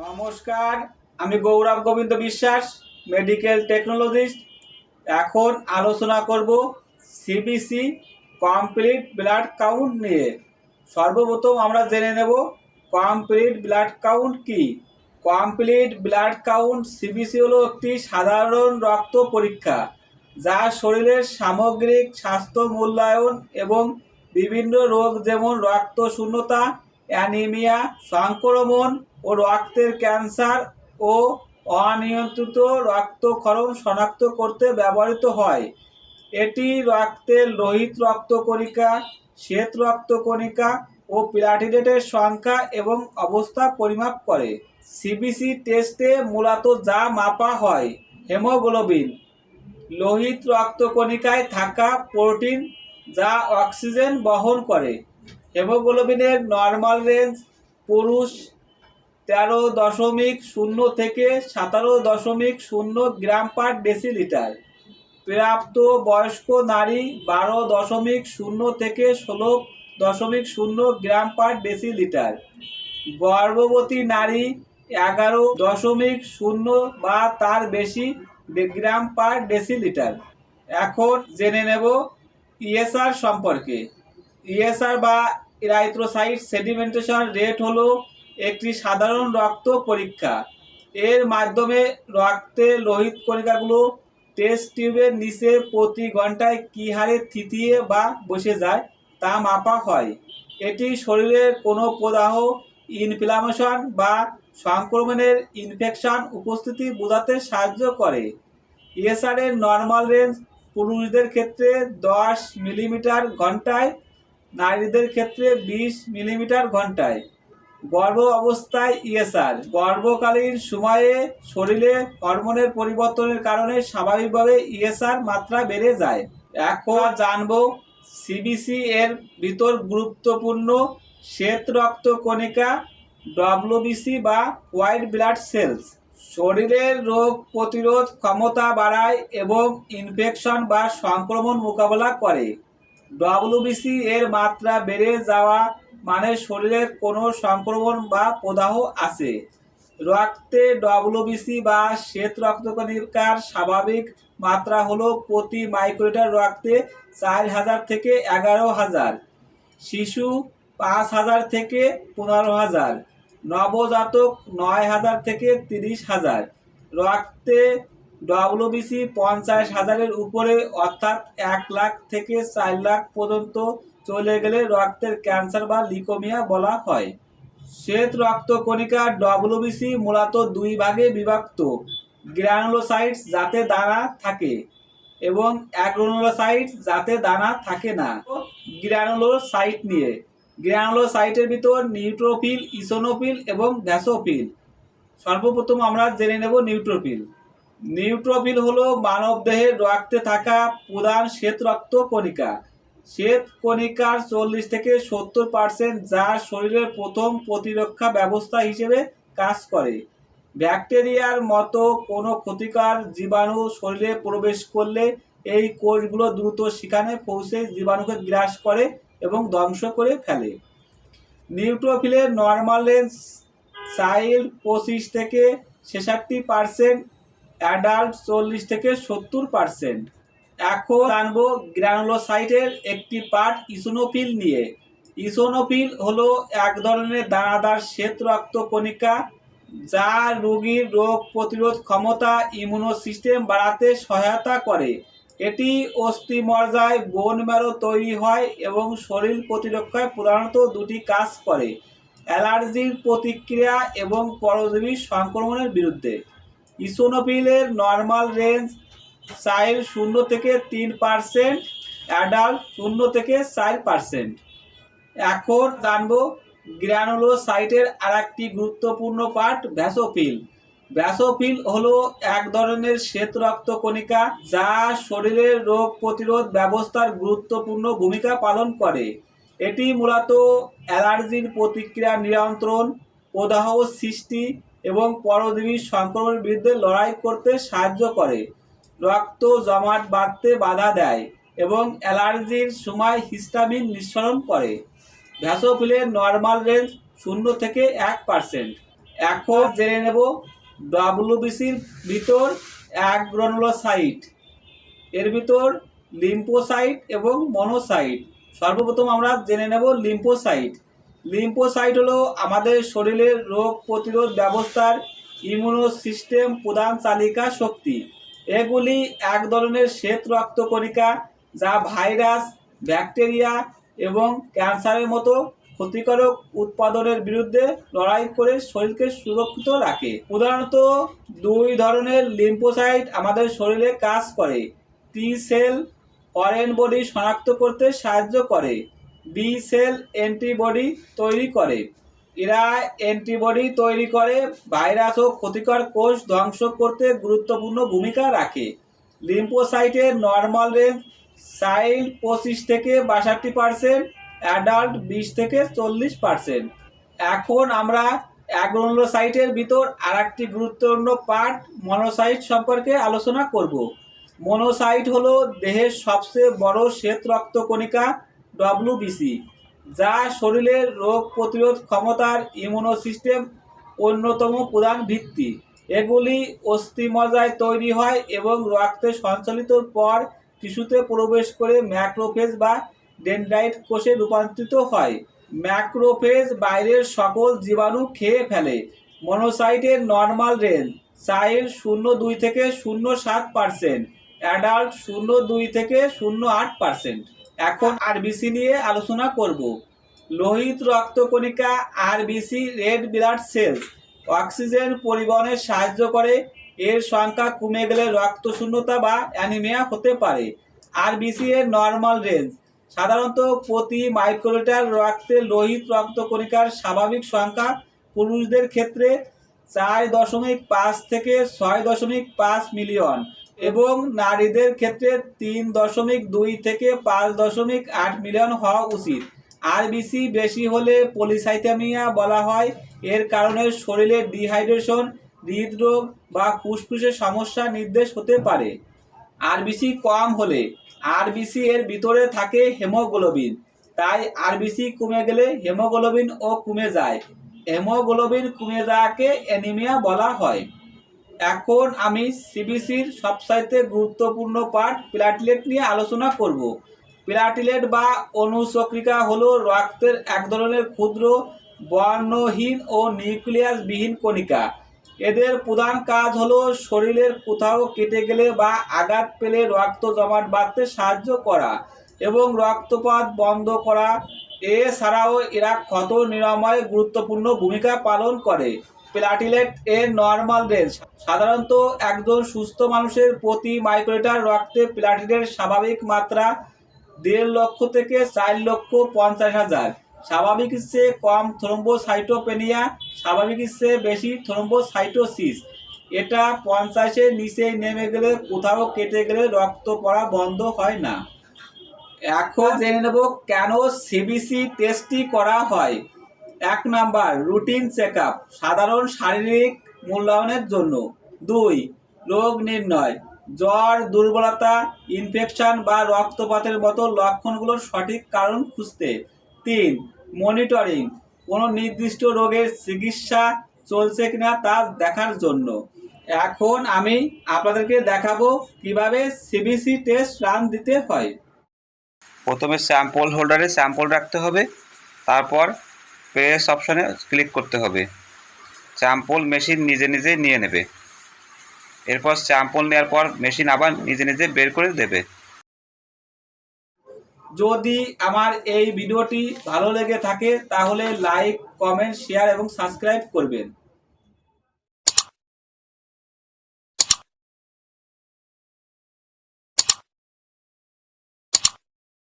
নমস্কার, আমি গৌরব গোবিন্দ বিশ্বাস, মেডিকেল টেকনোলজিস্ট। এখন আলোচনা করব সিবিসি কমপ্লিট ব্লাড কাউন্ট নিয়ে। সর্বপ্রথম আমরা জেনে নেব কমপ্লিট ব্লাড কাউন্ট কি। কমপ্লিট ব্লাড কাউন্ট সিবিসি হলো একটি সাধারণ রক্ত পরীক্ষা যা শরীরের সামগ্রিক স্বাস্থ্য মূল্যায়ন এবং বিভিন্ন রোগ যেমন রক্ত শূন্যতা, অ্যানিমিয়া, সংক্রমণ ও রক্তের ক্যান্সার ও অনিয়ন্ত্রিত রক্তক্ষরণ শনাক্ত করতে ব্যবহৃত হয়। এটি রক্তের লোহিত রক্তকণিকা, শ্বেত রক্তকণিকা ও প্লাটিলেটের সংখ্যা এবং অবস্থা পরিমাপ করে। সিবিসি টেস্টে মূলত যা মাপা হয় হেমোগ্লোবিন, লোহিত রক্তকণিকায় থাকা প্রোটিন যা অক্সিজেন বহন করে। হেমোগ্লোবিনের নর্মাল রেঞ্জ পুরুষ 13.0 থেকে 17.0 গ্রাম পার ডেসিলিটার, প্রাপ্ত বয়স্ক নারী 12.0 থেকে 16.0 গ্রাম পার ডেসিলিটার, গর্ভবতী নারী 11.0 বা তার বেশি গ্রাম পার ডেসিলিটার। এখন জেনে নেব ইএসআর সম্পর্কে। ইএসআর বা ইরাইথ্রোসাইট সেডিমেন্টেশন রেট হলো একটি সাধারণ রক্ত পরীক্ষা। এর মাধ্যমে রক্তে লোহিত কণিকাগুলো টেস্ট টিউবের নিচে প্রতি ঘন্টায় কী হারে থিতিয়ে বা বসে যায় তা মাপা হয়। এটি শরীরের কোনো প্রদাহ, ইনফ্লামেশন বা সংক্রমণের ইনফেকশন উপস্থিতি বোঝাতে সাহায্য করে। ইএসআর এর নর্মাল রেঞ্জ পুরুষদের ক্ষেত্রে 10 মিলিমিটার ঘন্টায়, নারীদের ক্ষেত্রে 20 মিলিমিটার ঘন্টায়। গর্ভ অবস্থায় ইএসআর গর্ভকালীন সময়ে শরীরে হরমোনের পরিবর্তনের কারণে স্বাভাবিকভাবে ইএসআর মাত্রা বেড়ে যায়। এখন জানবো সিবিসি এর ভিতর গুরুত্বপূর্ণ শ্বেত রক্ত কণিকা, ডব্লিউবিসি বা হোয়াইট ব্লাড সেলস শরীরের রোগ প্রতিরোধ ক্ষমতা বাড়ায় এবং ইনফেকশন বা সংক্রমণ মোকাবেলা করে। ডব্লিউবিসি এর মাত্রা বেড়ে যাওয়া মানে শরীরে কোনো সংক্রমণ বা প্রদাহ আছে। রক্তে ডব্লিউবিসি বা শ্বেত রক্তকণিকার স্বাভাবিক মাত্রা হলো প্রতি মাইক্রোলিটার রক্তে 4000 থেকে 11000, শিশু 5000 থেকে 15000, নবজাতক 9000 থেকে 30000। রক্তে ডব্লিউবিসি 50,000-এর উপরে অর্থাৎ 1 লাখ থেকে 4 লাখ পর্যন্ত চলে গেলে রক্তের ক্যান্সার বা লিউকেমিয়া বলা হয়। শ্বেত রক্তকণিকা ডব্লিউবিসি মূলত দুই ভাগে বিভক্ত: গ্রানুলোসাইটস যাতে দানা থাকে এবং অ্যাগ্রানুলোসাইটস যাতে দানা থাকে না। গ্রানুলোসাইট নিয়ে, গ্রানুলোসাইটের ভিতর নিউট্রোফিল, ইসোনোফিল এবং ভ্যাসোফিল। সর্বপ্রথম আমরা জেনে নেব নিউট্রোফিল। নিউট্রোফিল হলো মানবদেহের রক্তে থাকা প্রধান শ্বেত রক্ত কণিকা। শ্বেত কণিকার 40 থেকে 70% যা শরীরের প্রথম প্রতিরক্ষা ব্যবস্থা হিসেবে কাজ করে। ব্যাকটেরিয়ার মতো কোনো ক্ষতিকর জীবাণু শরীরে প্রবেশ করলে এই কোষগুলো দ্রুত সেখানে পৌঁছে জীবাণুকে গ্রাস করে এবং ধ্বংস করে ফেলে। নিউট্রোফিলের নর্মাল রেঞ্জ চাইল্ড 25 থেকে 66%, অ্যাডাল্ট 40 থেকে 70%। এখন জানবো গ্রানুলোসাইটের একটি পার্ট ইসোনোফিল নিয়ে। ইসোনোফিল হলো এক ধরনের দানাদার শ্বেত রক্ত কণিকা যা রোগীর রোগ প্রতিরোধ ক্ষমতা, ইমিউনো সিস্টেম বাড়াতে সহায়তা করে। এটি অস্থিমজ্জায় বোন ম্যারো তৈরি হয় এবং শরীর প্রতিরক্ষায় প্রধানত দুটি কাজ করে: অ্যালার্জির প্রতিক্রিয়া এবং পরজীবী সংক্রমণের বিরুদ্ধে। ইসোনোফিলের নর্মাল রেঞ্জ চাইল্ড 0 থেকে 3%, অ্যাডাল্ট 0 থেকে 4%। এখন জানবো গ্রানুলোসাইটের আরেকটি গুরুত্বপূর্ণ পার্ট ভ্যাসোফিল। ভ্যাসোফিল হলো এক ধরনের শ্বেত রক্ত কণিকা যা শরীরের রোগ প্রতিরোধ ব্যবস্থার গুরুত্বপূর্ণ ভূমিকা পালন করে। এটি মূলত অ্যালার্জির প্রতিক্রিয়া নিয়ন্ত্রণ, প্রদাহ সৃষ্টি এবং পরজীবী সংক্রমণের বিরুদ্ধে লড়াই করতে সাহায্য করে। রক্ত জমাট বাঁধতে বাধা দেয় এবং অ্যালার্জির সময় হিস্টামিন নিঃসরণ করে। ভ্যাসোফিলের নর্মাল রেঞ্জ 0 থেকে 1%। এখন জেনে নেব ডব্লিউবিসির ভিতর অ্যাগ্রানুলোসাইট, এর ভিতর লিম্ফোসাইট এবং মনোসাইট। সর্বপ্রথম আমরা জেনে নেব লিম্ফোসাইট। লিম্ফোসাইট হলো আমাদের শরীরের রোগ প্রতিরোধ ব্যবস্থার ইমিউনো সিস্টেম প্রধান চালিকা শক্তি। এগুলি এক ধরনের শ্বেত রক্তকণিকা যা ভাইরাস, ব্যাকটেরিয়া এবং ক্যান্সারের মতো ক্ষতিকারক উৎপাদনের বিরুদ্ধে লড়াই করে শরীরকে সুরক্ষিত রাখে। প্রধানত দুই ধরনের লিম্ফোসাইট আমাদের শরীরে কাজ করে। টি সেল ফরেন বডি শনাক্ত করতে সাহায্য করে, বি সেল অ্যান্টিবডি তৈরি করে। এরা অ্যান্টিবডি তৈরি করে ভাইরাস ও ক্ষতিকর কোষ ধ্বংস করতে গুরুত্বপূর্ণ ভূমিকা রাখে। লিম্ফোসাইটের নর্মাল রেঞ্জ চাইল্ড 25 থেকে 62%, অ্যাডাল্ট 20 থেকে 40%। এখন আমরা অ্যাগ্রানুলোসাইটের ভিতর আরেকটি গুরুত্বপূর্ণ পার্ট মনোসাইট সম্পর্কে আলোচনা করব। মনোসাইট হলো দেহের সবচেয়ে বড় শ্বেত রক্তকণিকা ডব্লিউবিসি, যা শরীরের রোগ প্রতিরোধ ক্ষমতার ইমিউনো সিস্টেম অন্যতম প্রধান ভিত্তি। এগুলি অস্থিমজ্জায় তৈরি হয় এবং রক্তে সঞ্চালিতর পর টিস্যুতে প্রবেশ করে ম্যাক্রোফেজ বা ডেনড্রাইট কোষে রূপান্তরিত হয়। ম্যাক্রোফেজ বাইরের সকল জীবাণু খেয়ে ফেলে। মনোসাইটের নর্মাল রেঞ্জ চাইল্ড 0.2 থেকে 0.7%, অ্যাডাল্ট 0.2 থেকে 0.8%। এখন আরবিসি নিয়ে আলোচনা করব। লোহিত রক্তকণিকা RBC red blood cells oxygen পরিবহনে সাহায্য করে। এর সংখ্যা কমে গেলে রক্তশূন্যতা বা অ্যানিমিয়া হতে পারে। আরবিসি এর নর্মাল রেঞ্জ সাধারণত প্রতি মাইক্রোলিটার রক্তে লোহিত রক্তকণিকার স্বাভাবিক সংখ্যা পুরুষদের ক্ষেত্রে 4.5 থেকে 6.5 মিলিয়ন এবং নারীদের ক্ষেত্রে 3.2 থেকে 5.8 মিলিয়ন হওয়া উচিত। আরবিসি বেশি হলে পলিসাইথেমিয়া বলা হয়। এর কারণে শরীরে ডিহাইড্রেশন, হৃদরোগ বা ফুসফুসের সমস্যা নির্দেশ হতে পারে। আরবিসি কম হলে আরবিসি এর ভিতরে থাকে হেমোগ্লোবিন, তাই আরবিসি কমে গেলে হেমোগ্লোবিনও কমে যায়। হেমোগ্লোবিন কমে যাওয়াকে অ্যানিমিয়া বলা হয়। এখন আমি সিবিসির সবচাইতে গুরুত্বপূর্ণ পার্ট প্লাটিলেট নিয়ে আলোচনা করব। প্লাটিলেট বা অনুচক্রিকা হলো রক্তের এক ধরনের ক্ষুদ্র বর্ণহীন ও নিউক্লিয়াসবিহীন কণিকা। এদের প্রধান কাজ হলো শরীরের কোথাও কেটে গেলে বা আঘাত পেলে রক্ত জমাট বাঁধতে সাহায্য করা এবং রক্তপাত বন্ধ করা। এছাড়াও এরা ক্ষত নিরাময়ে গুরুত্বপূর্ণ ভূমিকা পালন করে। প্লাটিলেট এর নর্মাল রেঞ্জ সাধারণত একজন সুস্থ মানুষের প্রতি মাইক্রোলিটার রক্তে প্লাটিলেটের স্বাভাবিক মাত্রা 1.5 লক্ষ থেকে 4,50,000। স্বাভাবিকের চেয়ে কম থ্রোম্বোসাইটোপেনিয়া, স্বাভাবিকের চেয়ে বেশি থ্রোম্বোসাইটোসিস। এটা 50-এর নিচে নেমে গেলে কোথাও কেটে গেলে রক্ত পড়া বন্ধ হয় না। এখন জেনে নেব কেন সিবিসি টেস্টটি করা হয়। 1 নাম্বার, রুটিন চেক আপ, সাধারণ শারীরিক মূল্যায়নের জন্য। 2, রোগ নির্ণয়, জ্বর, দুর্বলতা, ইনফেকশন বা রক্তপাতের মতো লক্ষণগুলোর সঠিক কারণ খুঁজতে। 3, মনিটরিং, কোনো নির্দিষ্ট রোগের চিকিৎসা চলছে কিনা তা দেখার জন্য। এখন আমি আপনাদেরকে দেখাবো কিভাবে সিবিসি টেস্ট রান দিতে হয়। প্রথমে স্যাম্পল হোল্ডারে স্যাম্পল রাখতে হবে, তারপর প্রেস অপশনে ক্লিক করতে হবে। স্যাম্পল মেশিন নিজে নিজে নিয়ে নেবে। এরপর স্যাম্পল নেওয়ার পর মেশিন আবার নিজে নিজে বের করে দেবে। যদি আমার এই ভিডিওটি ভালো লেগে থাকে তাহলে লাইক, কমেন্ট, শেয়ার এবং সাবস্ক্রাইব করবেন।